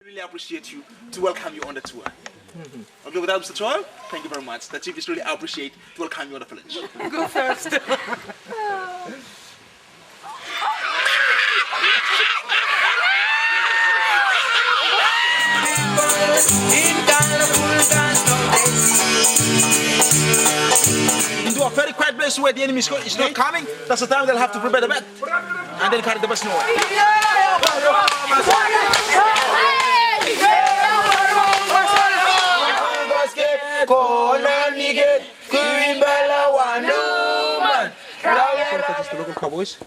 really appreciate you to welcome you on the tour. Okay, without Mr. Troy, thank you very much. The chief is really appreciate to welcome you on the village. Go first. Into a very quiet place where the enemy is not coming. That's the time they'll have to prepare the bed and then carry the bus nowhere. The local cowboys,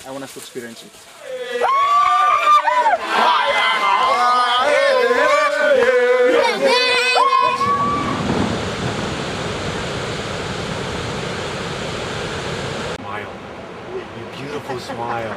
I want us to experience it. Smile. Your beautiful smile.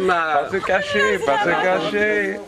Pas se cacher, pas se cacher.